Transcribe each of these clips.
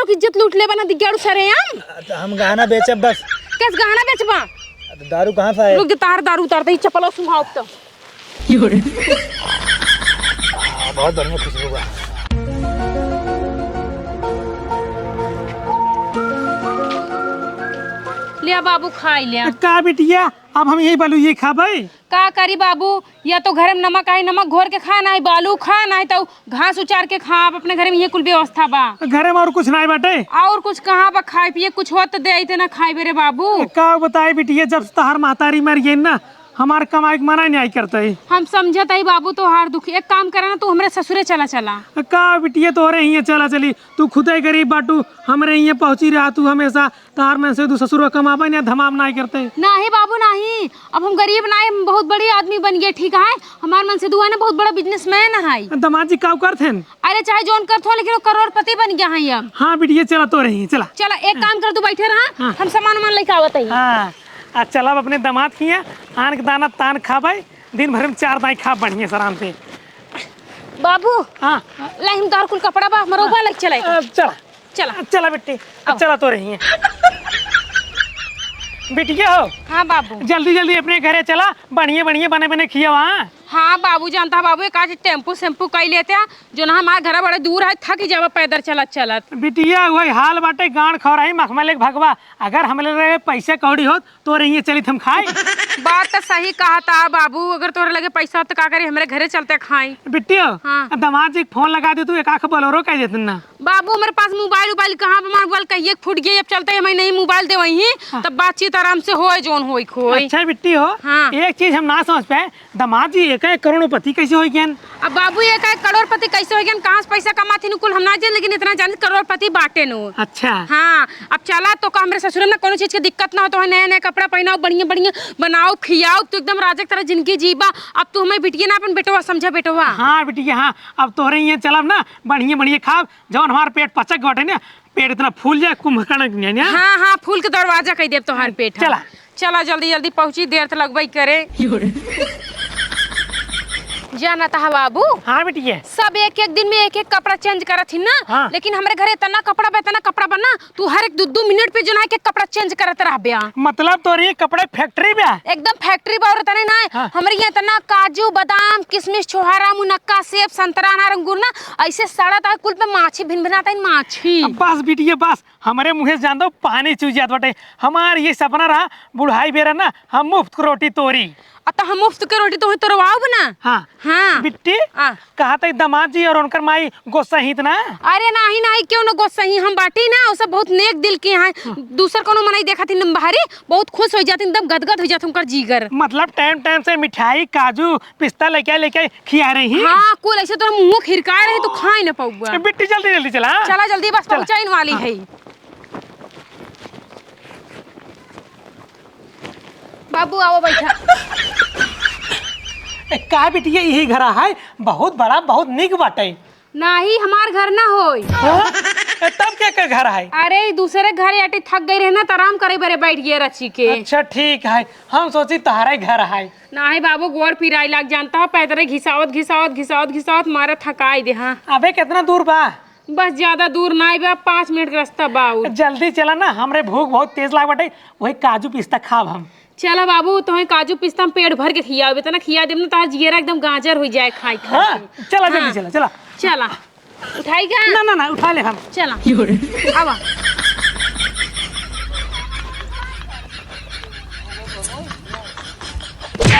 लोग इज्जत लूट ले बना दिगाड़ू सरे हम गहना बेचब बस। कैस गहना बेचबा? दारू कहाँ से आए? लोग जो तार दारू उतारते ही चप्पल सुहाव तो बहुत बढ़िया खुशबू बा। लिया बाबू खाई लिया। का बिटिया अब हम यही बालू ये खाबे का करी बाबू, या तो घर में नमक आई नमक घोर के खा नहीं, बालू खा नहीं तो घास उचार के खा। अपने घर में ये कुल व्यवस्था बा। घरे में और कुछ नहीं बाटे? और कुछ कहाँ बा खाए पिए कुछ हो तो दे ना खाए बेरे बाबू। का बताए बिटिया, जब तहार महतारी मर गई ना हमार कमाई मना नहीं करते। हम समझत है बाबू तो हार दुखी। एक काम करा ना, तू हमरे ससुरे चला चला। का बिटिया तोहरे ही चला चली, तू खुद ही गरीब बाटू, हमरे ही पहुंची रहा तू हमेशा। तार में से तू ससुर कमाबे ना धमाम नहीं करते। नहीं बाबू नहीं, अब हम गरीब नहीं, हम बहुत बड़ी आदमी बन गए। ठीक है, हमार मन से दुआ ना बहुत बड़ा बिजनेसमैन है। दामाद जी का करते? अरे चाहे जोन करते हो, लेकिन वो करोड़पति बन गया है अब। हाँ बिटिया चला तो रही चला। चला एक काम कर, तू बैठे रहा, हम सामान वामान लेके आवत है। हाँ चल अब अपने दामाद किया आन के दाना तान खाबे, दिन भर में 4 दाई खा बढ़िया सराम से। बाबू हाँ लाई हम तार कुल कपड़ा बा मरोबा लग चले। चला चला चला बेटी चला तो रही है। बिटिया हो हाँ बाबू, जल्दी जल्दी अपने घरे चला, बढ़िया बढ़िया बने बने खिया वहाँ। हाँ बाबू जानता है बाबू, एक आज टेम्पू सेम्पू कई लेते हैं जो ना हमारे घर बड़े दूर है, थक जावा पैदल चलत चलत। बिटिया वही हाल बाटे, गांड खौराही मखमल एक भगवा। अगर हमले पैसे कौड़ी होत तो रही चली हम खाए। बात तो सही कहा था बाबू, अगर तोरे लगे पैसा तो का करे, हमारे घरे चलते खाई। बिटिया हाँ। दामाद जी फोन लगा दे, तू एक आँख बोलोरो कह देते ना। बाबू मेरे पास मोबाइल उबाइल कहाँ पे, मोबाइल कहिए फूट गया, अब चलते हमें नहीं मोबाइल दे वही तब बातचीत आराम से होए जोन होई खोई। अच्छा बिट्टी हो हाँ। एक चीज हम ना समझ पाए, दामाद जी 1 करोड़पति कैसे हो गए? अब बाबू ये का करोड़पति कैसे हो गया, कहाँ से पैसा कमाती नुकुल हम ना जान, लेकिन इतना जान करोड़पति बाटे नु। अच्छा हाँ अब चला तो का हमरे ससुर में कोनो चीज की दिक्कत ना हो, तो नया नया कपड़ा पहनाओ, बढ़िया बढ़िया बनाओ खियाओ, तू एकदम राजा की तरह जिंदगी जीबा। अब तू हमें बिटिया ना अपन बेटवा समझा बेटवा। हाँ बिटिया हाँ, अब तोहरे ये चलब ना बढ़िया बढ़िया खाब, जौन हमार पेट पचक गटे ना, पेट इतना फूल जाए कुंभकर्ण। हाँ हाँ फूल के दरवाजा कह दे तोहार पेट। चला चला जल्दी जल्दी पहुंची, देर तो लगवाई करे। जाना था बाबू। हाँ बिटिया सब एक एक दिन में एक एक कपड़ा चेंज करत थी ना। हाँ। लेकिन हमारे घरे इतना कपड़ा बना, तू हर एक 2-2 मिनट पे जो ना एक कपड़ा चेंज करत रह बया। मतलब तोहरे कपड़े फैक्ट्री में एकदम फैक्ट्री बावर तने ना। हाँ। हमारे यहाँ इतना काजू बादाम किशमिश छोहारा मुनक्का सेब संतरा नारंग अंगूर ना ऐसे सड़ा था कुल पे माछी भिन भिनाता है माछी। बस बिटिया बस, हमारे मुँह से जान दो पानी चूस जात बटे। हमार ये सपना रहा बुढ़ाई बेरा ना हम मुफ्त रोटी तोरी। अत हम मुफ्त के रोटी तो तोरवाओ बना। हाँ हाँ बिट्टी हाँ। कहा था दामाद जी और उनकर माई गोस्सा ही ना। अरे नहीं नहीं क्यों ना गोस्सा ही हम बाटी ना, वो सब बहुत नेक दिल के हैं। दूसर कोनो मनाई देखा थी बाहरी बहुत खुश हो जाती, एकदम गदगद हो जाती उनका जीगर। मतलब टाइम टाइम से मिठाई काजू पिस्ता लेके खिया रही। हाँ कुल ऐसे तो मुंह खिरकाए रही तो खाए ना पाऊंगा। बिट्टी जल्दी जल्दी चला। चला जल्दी बस पहुंचाइन वाली है। बाबू आओ बैठा। का बिटिया यही घर है, बहुत बड़ा बहुत निक बाटे। नहीं हमार घर ना होई। हाँ? तब क्या घर है? अरे दूसरे घर आटे थक गई रहे ना तो आराम करे बरे बैठ गए रची के। अच्छा ठीक है, हम सोची तुम्हारा घर है। नहीं बाबू गोड़ पिराई लाग जानता है, पैदल घिसावत मारा थकाई दे। हाँ अबे कितना दूर बा? बस ज्यादा दूर नहीं बा, 5 मिनट का रास्ता बा। जल्दी चला ना, हमरे भूख बहुत तेज लाग बाटे, वही काजू पिस्ता खाब हम। चला बाबू तुम्हें काजू पिस्ता हम पेट भर के खियावे तना खिया देब ना, तार जियरा एकदम गाजर हो जाए खाई खा। हाँ चला जल्दी चला चला चला उठाई क्या? ना ना ना उठा ले हम। चला आवा।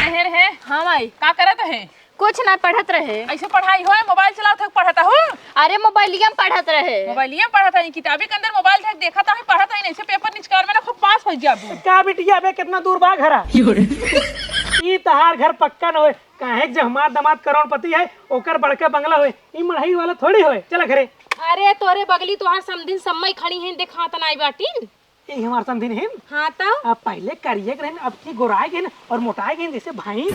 अरे हे हाँ भाई का करत है? कुछ ना पढ़त रहे। ऐसे पढ़ाई हो मोबाइल चलाओ थे पढ़ता हो? अरे मोबाइलिया में पढ़त रहे। मोबाइलिया पढ़ता है किताबी के अंदर मोबाइल थे देखा था पढ़ता है, ऐसे पेपर निचकार में ना खूब पास हो जाबू। का बिटिया अबे कितना दूर बा घर? ई तहार घर पक्का न होए, काहे जो हमार दामाद करोड़पति है ओकर बड़का बंगला होए, ई मढ़ाई वाला थोड़ी होए। चला घरे। अरे तोरे बगली तुहार समदिन समय खड़ी है देखा तना आई बाटी। ई हमार समधिन है। हाँ तो अब पहले करिए रहन, अब की गोराए गए और मोटाए गए जैसे भाई।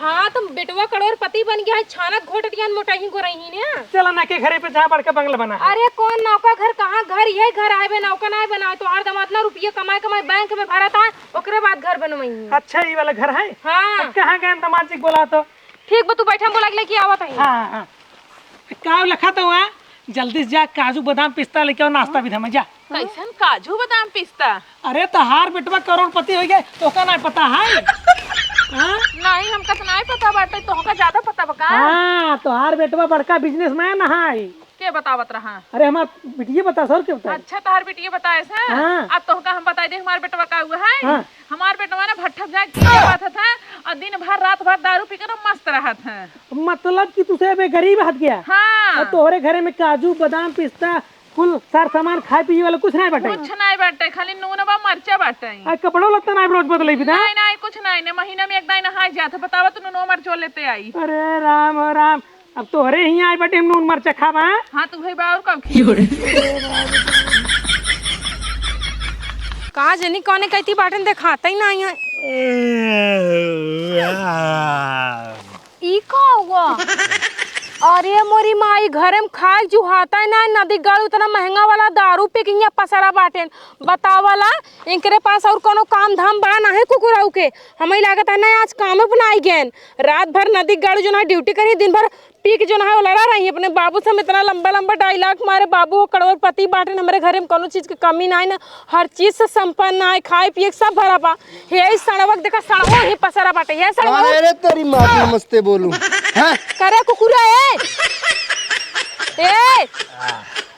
हाँ तुम बेटवा करोड़पति बन गया है, छानक घोटटियान मोटाई हो रही है। चला ना के घरे पे जहाँ बड़का बंगला बना है। अरे कौन नौका घर कहाँ घर ये घर आए बे नौका ना बना तो आर दमाद ना रुपये कमाए बैंक में भरा था, ओकरे बाद घर बनवाई। अच्छा ये वाला घर है। हाँ कहाँ गए दामाद जी बोला तो? ठीक बा तू बैठा बोला लेके आवत है। हाँ हाँ का लिखा तो वहाँ जल्दी से जा काजू बादाम पिस्ता लेके आओ, नाश्ता भी था जा। कैसन काजू बादाम पिस्ता? अरे तहार बेटवा करोड़पति हो गए तो का ना पता है? हाँ नहीं हमका तो नहीं पता बाटे, तोहका ज्यादा पता बका। हाँ, तोहार बेटवा बड़का बिजनेसमैन है। के बतावत रहा? अरे हमार बिटिया बता सर क्यों बता? अच्छा तोहर बेटिया बताए से। हाँ। अब तोहका हम बताई दे हमार बेटवा का हुआ है। हाँ। हमार बेटवा ना भट्ठा जाके पीके बात था और दिन भर रात भर दारू पीकर मस्त रहत है। मतलब कि तुझे बे गरीब हट गया। हाँ और तोहरे घरे में काजू बादाम पिस्ता कुल सार सामान खाए पिए वाला कुछ नहीं बटे। कुछ नहीं बाटे, खाली नून बा मरचा बाटे। आ कपड़ो लगता नहीं रोज बदले भी ना। नहीं नहीं कुछ नहीं ने महीने में एक दाई नहाई जात बतावा तू नून मरचो लेते आई। अरे राम ओ राम, अब तोहरे ही आए बटे नून मरचा खावा। हाँ तू भाई बाउर कब कहा जनी कौने कहती बाटन दिखाता ही नहीं है। ई का हुआ? अरे मोरी माई घरे में खाए जुहाता है ना, नदी गढ़ उतना महंगा वाला दारू पी के यहाँ पसरा बाटेन। बतावाला इनके पास और कोनो काम धाम बा ना है कुकुराऊ के। हमें लागत है ना आज काम बनाई गए, रात भर नदी गढ़ जो ना ड्यूटी करी, दिन भर पी के जो ना लड़ा रही। अपने बाबू से इतना लंबा लंबा डायलॉग मारे, बाबू करोड़पति बाटेन, हमारे घरे में कोनो चीज की कमी ना है ना, हर चीज से संपन्न है, खाए पिए सब भरा बा। हे सड़वक देखा सड़वो ही पसरा बाटे। ये सड़वो अरे तेरी माँ की नमस्ते बोलूं हैं? करे कुकुरा ए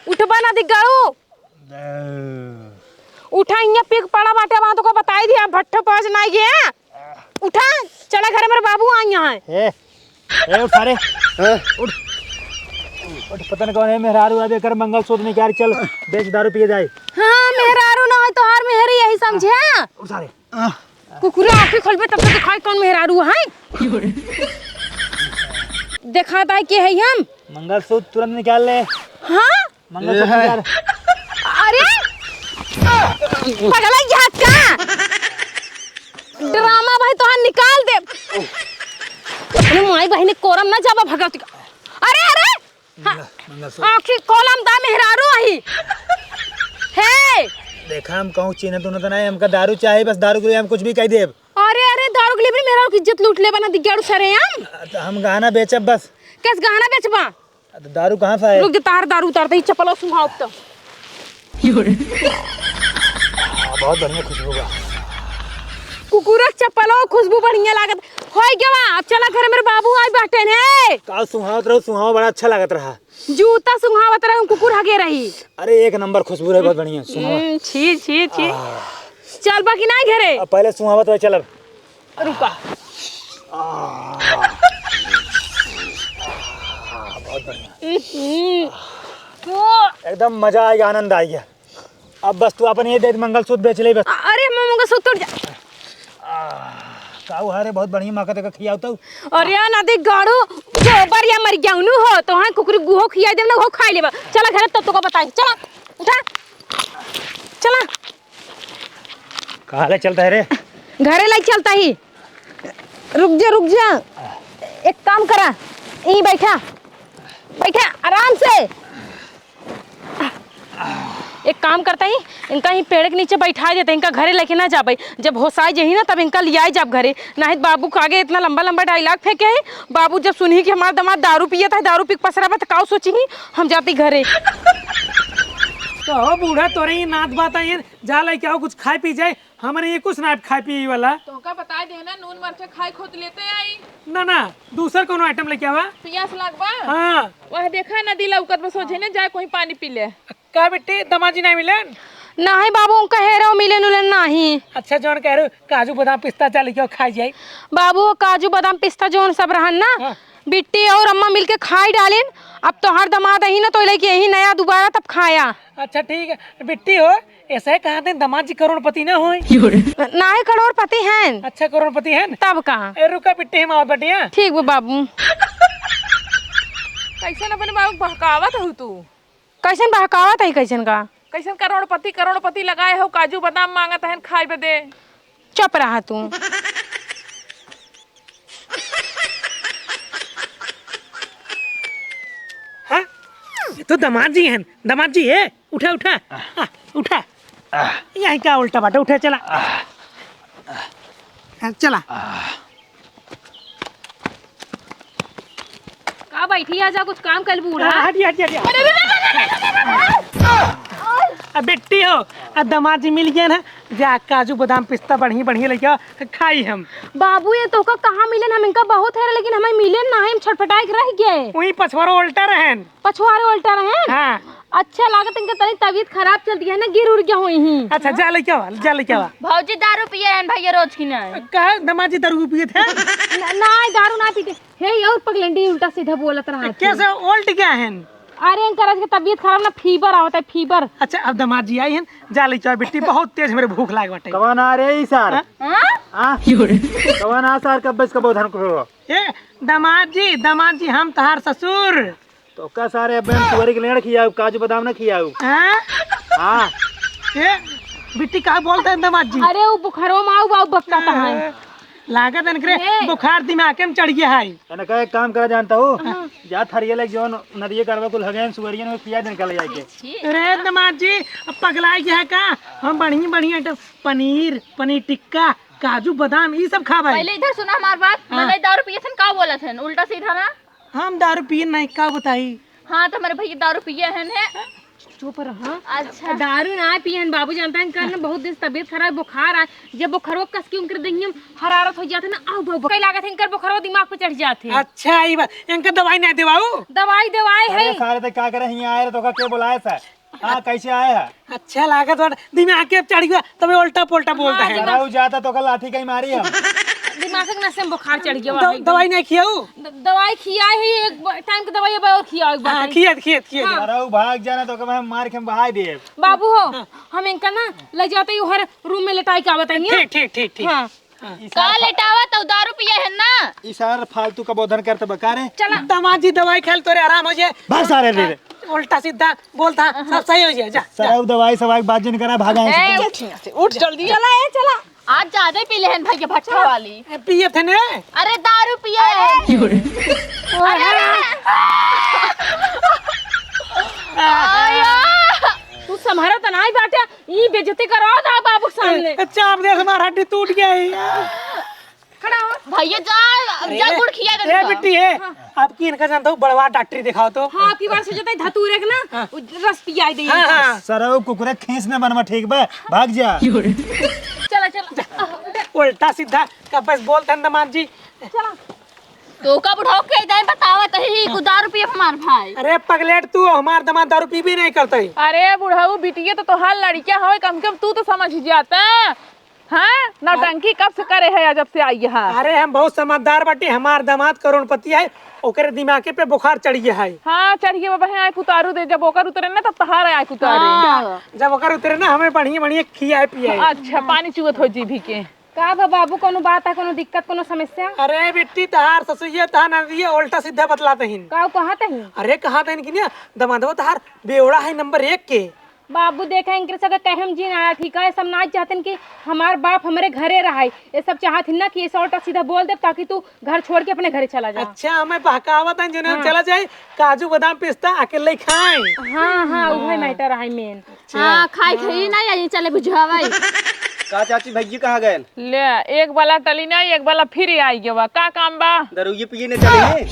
उठबा ना दिगाड़ू, उठा यहाँ पिक पड़ा बाटे वहां तो को बताई दिया भट्ठो पहुंच ना गया। उठा चला घर मेरे बाबू आ यहाँ है। ए उठ सारे, हैं? उठ उठ, पता नहीं कौन है मेहरारू आदे कर मंगलसूत्र निकाल, चल बेच दारू पिए जाए। हाँ मेहरारू ना है तो हार मेहरी यही समझे। उठ सारे, कुकुरा आँखें खोलबे तब तो दिखाई कौन मेहरारू है। दिखाता है कि है हम मंगलसूत्र तुरंत निकाल ले। हाँ मंगलसूत्र निकाल। अरे पगला यहाँ का ड्रामा भाई तो निकाल दे। अपने माई बहनी कोरम ना जाबा भगवती का। अरे अरे आखिर कोलम दा मेहरारू आई है। देखा हम कहूँ चीन तो नहीं, हमका दारू चाहिए, बस दारू के लिए हम कुछ भी कह देब। अरे अरे दारू के लिए भी मेहरारू की इज्जत लूट ले बना दिगाड़ू सरे हम गहना बेचब बस। कैस गहना बेचबा? तो दारू कहाँ से है? लोग तार दारू उतारते ही चपलो सुहाव तो बहुत बढ़िया खुशबू बा। कुकुरा चप्पलो खुशबू बढ़िया लागत होय गवा। अब चला घर मेरे बाबू आई बैठे ने। का सुहावत रहो, सुहाव बड़ा अच्छा लागत रहा। जूता सुहावत रहे कुकुर हगे रही। अरे एक नंबर खुशबू रहे, बहुत बढ़िया सुहाव। छी छी छी चल बाकी नहीं घरे। अब पहले सुहावत रहे, चल अब रुका। बहुत बढ़िया, एकदम मजा आएगा, आनंद आएगा। अब बस तू अपन ये दे मंगलसूत्र बेच ले बस। अरे मम्मा का सूत्र जा। काऊ हारे बहुत बढ़िया माका तक खियाव तो। अरे नदी गाड़ू गोबर या मर गया नु हो तो हां कुकुर गुहो खिया दे ना हो खा लेबा। चला घर तब तो को बताई। चला उठा चला। कहाँ ले चलता है रे? घरे लाई चलता ही। रुक जा एक काम करा, यहीं बैठा बैठा आराम से। एक काम करता ही, इनका ही पेड़ के नीचे बैठा देते, इनका घरे लेके ना जाबे। जब होसाई जही ना तब इनका लिया जाब घरे। नहीं बाबू के आगे इतना लंबा लंबा डायलॉग फेंके है। बाबू जब सुनी कि हमारा दामाद दारू पिए था, दारू पी पसरा बा, तो काऊ सोची ही हम जाती घरे। तो हो बूढ़ा तोरे ही नाथ बात है, जा लाई क्या कुछ खाए पी जाए। हमारे ये कुछ ना खाए पी वाला। तोहका बता दे ना नून मरचा खाए खुद लेते आई ना दूसर कोनो आइटम लेके आवा। पियास लगबा। हाँ वह देखा नदी लौकत बस सोचे ने जाए कोई पानी पी ले। का बेटी दमाजी नहीं मिले? नहीं बाबू उनका हेरो मिले नुले नहीं। अच्छा जौन कह रहे काजू बादाम पिस्ता चल के खाई जाए। बाबू काजू बादाम पिस्ता जोन सब रहन ना, हाँ। बिट्टी और अम्मा मिलके खाई डालिन। अब तो हर दमाद ही ना तो लेके यही नया दोबारा तब खाया। अच्छा ठीक है बिट्टी हो, ऐसा है कहा थे दमाद जी करोड़पति ना हो? ना ही करोड़पति हैं। अच्छा करोड़पति है तब कहाँ? रुका बिट्टी हम आवत बटिया। ठीक वो बाबू। कैसे अपने बाबू बहकावत हो तू? कैसन बहकावत है कैसन का? कैसे करोड़पति लगाए हो, काजू बादाम मांगत है खाए बदे। चुप रहा तू। हाँ ये तो दमाद जी हैं, दमाद जी है। उठा उठा उठा, यहाँ क्या उल्टा बाटा, उठा चला चला। का बैठी आजा कुछ काम कर बूढ़ा। हटिया हटिया हटिया। अब बेटी हो अब दामाद जी मिल गए ना, जा काजू बादाम पिस्ता बढ़िया बढ़िया लेके खाई हम। बाबू ये तो का कहाँ मिलन, हम इनका बहुत है लेकिन हमें मिलन ना, हम छटपटाए के रह गए। वही पछवारो उल्टा रहन। पछुआरे उल्टा रहे। हाँ अच्छा लागत इनका तनी तबीयत खराब चलती है ना, गिर उड़ गया हुई ही। अच्छा जा लेके आओ, जा लेके आओ। भौजी दारू पिए हैं भैया रोज की नहीं। कहा दामाद जी दारू पिए थे? ना दारू ना पीते हे और पगलंडी उल्टा सीधा बोलत रहा। कैसे उल्ट गया है? अरे इनका आज के तबीयत खराब ना, फीवर आवता है फीवर। अच्छा अब दामाद जी आई हैं, जा लेके आओ बेटी, बहुत तेज मेरे भूख लाग बाटे। कवन आ रे सर? हाँ? कवन आ सर? कब बस कब धन को ए दामाद जी हम तहार ससुर। तो का सारे अब सुअर के लेड़ खियाऊ, काजू बादाम ना खियाऊ। हाँ हाँ ए बेटी कहा बोलते हैं दामाद जी? अरे वो बुखारो माऊ बाऊ बकता है। लागत इनके बुखार दिमाग में चढ़ गया है। एने का एक काम करा जानता हूँ, जा थरिये लग जो नदिये करवा कुल हगेन सुअरियन में पिया निकल जाके। अरे दामाद जी अब पगला गया है का? हम बढ़िया बढ़िया आइटम पनीर टिक्का काजू बादाम ये सब खा भाई। पहले इधर सुना हमारी बात। मैंने दारू पिए थे का बोला थे उल्टा सीधा ना। हम दारू पिए नहीं का बताई। हाँ तो मेरे भैया दारू पिए हैं ने। चुप रहा। अच्छा दारू ना पियन बाबू जानता है इनका बहुत दिन तबीयत खराब बुखार आए, जब बुखार कस के उनके देंगे हरारत हो जाते ना, आओ बाबू कई लागत इनकर बुखार दिमाग पे चढ़ जाते। अच्छा ये बात, इनका दवाई नहीं देवाऊ? दवाई है। सारे तो क्या करे यहाँ आए तो का क्या बुलाए सर? हाँ कैसे आए है? अच्छा लागत वाला दिमाग के चढ़ गया तब उल्टा पुल्टा बोलता है। राहु जाता तो कल लाठी कहीं मारी हम। दिमाग के नशे में बुखार चढ़ गया। दवाई नहीं खियाऊ? दवाई खिया ही, एक टाइम की दवाई और खिया एक बार। खिया राहु भाग जाना तो कब हम मार के बहा दिए। बाबू हो हम इनका ना ले जाते ही हर रूम में लेटाई का बताइए। ठीक। हाँ का लेटावा तो दारू पिए हैं ना। इशार फालतू का बोधन करते बकारे। चला दामाद जी दवाई खेल तोरे आराम हो जाए। भाग सारे दे दे। उल्टा सीधा बोलता सब सही हो जाए। जा सर दवाई सवाई बात जन करा भागा है। उठ जल्दी। चला आज ज्यादा पी ले हैं भैया भट्टा वाली। पिए थे ने? अरे दारू पिए हैं। तू संभारा तो नहीं बाटे, ई बेइज्जती करो ना बाबू के सामने। अच्छा आप देख हमारा हड्डी टूट गया है। खड़ा हो। भैया जा गुड़ खिया दे। ए बेटी है आपकी इनका जानता हूँ बड़वा डॉक्टरी दिखाओ तो। हाँ की बार सोचता है धतूरे के ना रस पियाई दे। हाँ सर कुकुरे खींच न बनवा ठीक बा, भाग जा। चला उल्टा सीधा का बस बोलते हैं दामाद जी। चला। तो का बुढ़ाओ के इधर बतावा तो ही को दारू पिए हमार भाई। अरे पगलेट तू हमार दामाद दारू पी भी नहीं करते। अरे बुढ़ाऊ बिटिया तो तोहार लड़किया हो, कम से कम तू तो समझ ही जाता। हाँ नौटंकी कब से करे है जब से आई है। अरे हम बहुत समझदार बाटी, हमार दामाद करोड़पति है, ओकरे दिमागे पे बुखार चढ़ गया है। हाँ चढ़िए बाबा आए कुतारू दे, जब ओकर उतरे ना तब तहार आए कुतारे। जब ओकर उतरे ना हमें बढ़िया बढ़िया खियाए पियाए। अच्छा पानी चुगत हो जीभी के। का बा बाबू कोनो बात है, कोनो दिक्कत कोनो समस्या? अरे बेटी तहार ससुरिया तहार नदिया उल्टा सीधा बतलाते हैं। का कहत है? अरे कहा था इनकी ना दामादवा तहार बेवड़ा है नंबर 1 के। बाबू देखा इनके सगा कहम जी आया ठीक है, सब ना चाहते कि हमार बाप हमारे घरे रहा, ये सब चाहते ना कि ऐसा उल्टा सीधा बोल दे ताकि तू घर छोड़ के अपने घरे चला जा। अच्छा हमें बहकावत है जिन्हें चला जाए काजू बादाम पिस्ता अकेले खाएं। हाँ वही मैटर है मेन। हाँ खाई खाई ना यही चले बुझावा। का चाची भैया कहाँ गए? ले एक वाला टली ना, एक वाला फिर आई गया। का काम बा? दरुये पिए ने चले।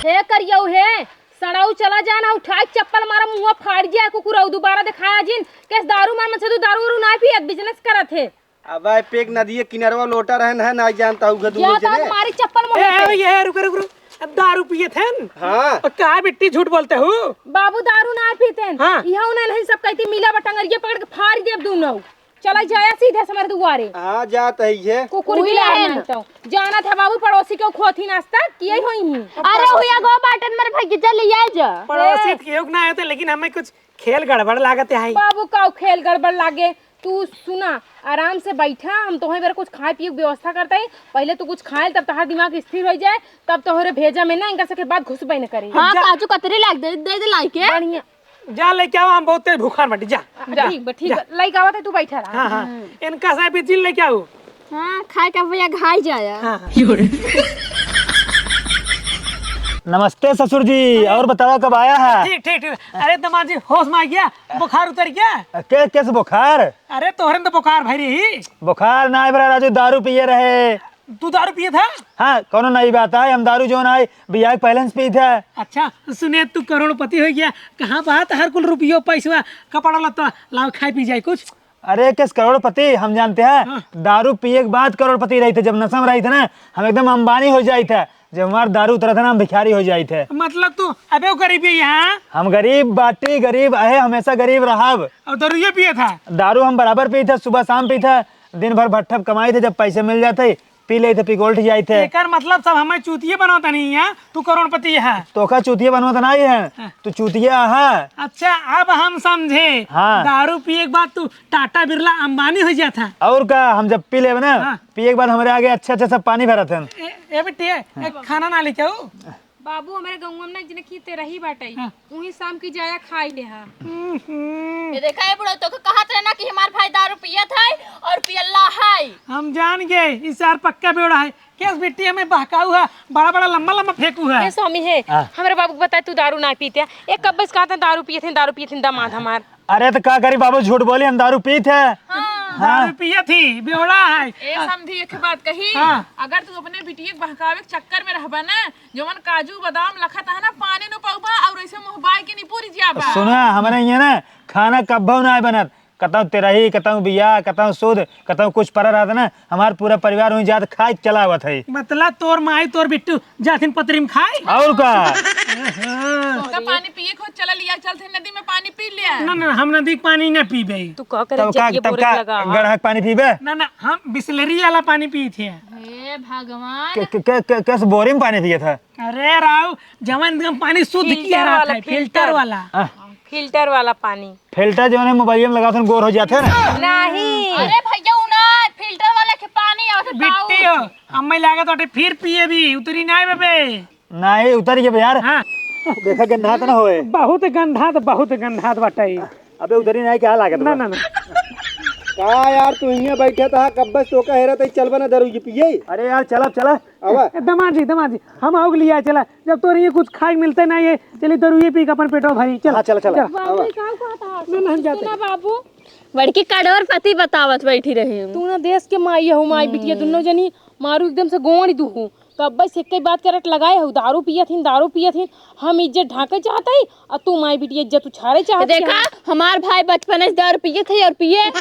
हे करियो हे सड़ाऊ चला जाना, उठा चप्पल मारा मुंह फाड़ दिया कुकुर दोबारा दिखाया जिन कैस दारू मार मत तू दारू ना पियत बिजनेस करत है। अब आए पेक नदी किनारवा लोटा रहन है ना जानता हूँ गदू या जने। तो मारी चप्पल मुंह पे। ये रुको अब दारू पिए थे। हाँ कहा बेटी झूठ बोलते हो? बाबू दारू ना पीते हैं। हाँ। यहाँ उन्हें नहीं सब कहती मिला बटंगरिया पकड़ के फाड़ दे दोनों। चला जाया सीधे समर दुआरे। हाँ जात है ये। कुकुर भी जाना था बाबू, पड़ोसी के खोथी नाश्ता किए होई ही। अरे हुआ गो बाटन मेरे भैया चल ले जा। पड़ोसी के योग ना आए थे, लेकिन हमें कुछ खेल गड़बड़ लागत है। बाबू का खेल गड़बड़ लागे। तू सुना आराम से बैठा, हम तोहे बार कुछ खाए पिए व्यवस्था करते हैं। पहले तू कुछ खाए तब तहार दिमाग स्थिर हो जाए, तब तोहरे भेजा में ना इनका सके बाद घुसबे न करे। हाँ काजू कतरी लाग दे लाइके। बढ़िया जा लेके आओ, हम बहुत तेज भूखान बटी। जा ठीक लाइक आवत है, तू बैठा रहा। हाँ इनका साहब भी जिल लेके आओ। हाँ खाए का भैया घाई जाया। नमस्ते ससुर जी, और बताओ कब आया है? ठीक अरे दामाद जी होश में आ गया, बुखार उतर गया। कैसे बुखार? अरे तोहरे तो बुखार भाई रही। बुखार ना बरा राजू दारू पिए रहे, तू दारू पिए था? हाँ कौनो नई बात है, हम दारू जो है बियाह बैलेंस पे थे। अच्छा सुने तू करोड़पति हो गया, कहाँ बात हर कुल रुपयो पैसा कपड़ा लत्ता लाओ खाए पी जाए कुछ। अरे किस करोड़पति हम जानते हैं, दारू पिए के बाद करोड़पति रही थे। जब नशा में रही थे ना हम एकदम अंबानी हो जाए थे। जब हमारा दारू उतरा था ना हम भिखारी हो जाए थे। मतलब तू अबे गरीबी यहाँ हम गरीब बाटी गरीब है, हमेशा गरीब रहाब। और दारू पिए था? दारू हम बराबर पी थे, सुबह शाम पी थे, दिन भर भट्ठप कमाई थे, जब पैसे मिल जाते पी ले थे, पिघोल्ट जाए थे। एकर मतलब सब हमें चूतिए बनाता नहीं है, तू करोड़पति है। तो का चूतिया बनवाता नहीं है, तू चूतिया है। अच्छा अब हम समझे। हाँ। दारू पिए के बाद तू टाटा बिरला अंबानी हो जाता। और का हम जब पी ले ना, हाँ। पिए के बाद हमारे आगे अच्छे अच्छे सब पानी भरा थे। ए बेटे एक खाना ना लेके आओ। बाबू हमारे गाँव में ना जिन्हें की तेरा ही बाटे वही शाम की जाया खाई ले। हाँ ये देखा है बुढ़ा तो कहत रहे ना कि हमार भाई दारू पियत है और पियल्ला है। हम जान गए इस यार पक्का बेवड़ा है। क्या बेटी हमें बहकाऊ है, बड़ा बड़ा लंबा लंबा फेंकू है। ये स्वामी है हमारे बाबू को बताए तू दारू ना पीते। एक कब बस कहा था दारू पिए थे दामाद हमार। अरे तो क्या करी बाबू, झूठ बोली, हम दारू पी थे। दारू पिए थी, बेवड़ा है। ए समझी एक बात कही, हाँ। अगर तू अपने बिटिया के बहकावे के चक्कर में रहबा ना, जोमन काजू बादाम लखत है ना पानी न पौबा और ऐसे मुहबाई के नहीं पूरी जाबा। सुना हमारे यहाँ ना खाना कब्बो ना बनत, कतौ तेरही कतौ बिया कतौ शुद्ध कतौ कुछ पर रहा था ना, हमारा पूरा परिवार वहीं जात खाए चला हुआ था। मतलब तोर माई तोर बिट्टू जाथिन पतरी में खाए। और का का पानी पिए खुद चला लिया, चलते नदी में पानी पी लिया। ना ना हम नदी के पानी न पीबे। तू कह तब कर का ये तब बोरे का लगा। गढ़ा पानी पीबे। ना ना हम बिस्लरी वाला पानी पी थे। हे भगवान। कैसे बोरी में पानी पिए था? अरे राव जवन एकदम पानी शुद्ध किया रहा था, फिल्टर वाला। फिल्टर वाला पानी। फिल्टर जो है मोबाइल में लगा था गोर हो जाते हैं ना। नहीं अरे भैया उना फिल्टर वाला के पानी आवत बिट्टी हो हमें लागत बाटे फिर पिए भी उतरी ना बेबे। नहीं उतर के यार। हाँ देखा कि नहा तो ना होए। बहुत गंधात बाटे। अबे उतरी नहीं क्या लागत ना ना ना का यार तू यहाँ बैठे था कब बस तो हेरा तो चल बना दारू जी पिए। अरे यार चला चला आवा दमाद जी हम आओ लिया चला। जब तो ये कुछ खाए मिलते ना ये चलिए दारू ये पी के अपन पेटो भरी। चल हाँ चला चला। बाबू बड़की करोड़पति बतावत बैठी रही हूँ। तू ना देश के माई हो माई बिटिया दोनों जनी मारू एकदम से गोड़ी दूहू। कब बस एक बात करट लगाए हो दारू पिया थी हम इज्जत ढाके चाहते ही और तू माई बिटिया इज्जत उछारे चाहते। देखा हमार भाई बचपन से दारू पिए थे और पिए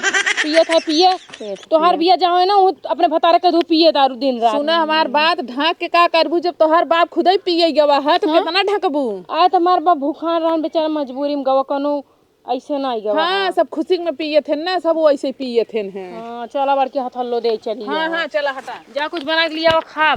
तोहार बिया जाओ है ना वो अपने भतारे के धू पिए दारू दिन रात। सुना हमार बात, ढाक के का करबू जब तोहर बाप खुद ही पिए गवा है तो कितना ढकबू। आए तुम्हार बाप भूखा रहन बेचारा मजबूरी में गवा कनो ऐसे ना गवा। हाँ सब खुशी में पिए थे ना, सब वैसे पिए थे। हाँ चला बड़के हथल्लो दे चली। हाँ हाँ चला हटा जा कुछ बना के लिया खा।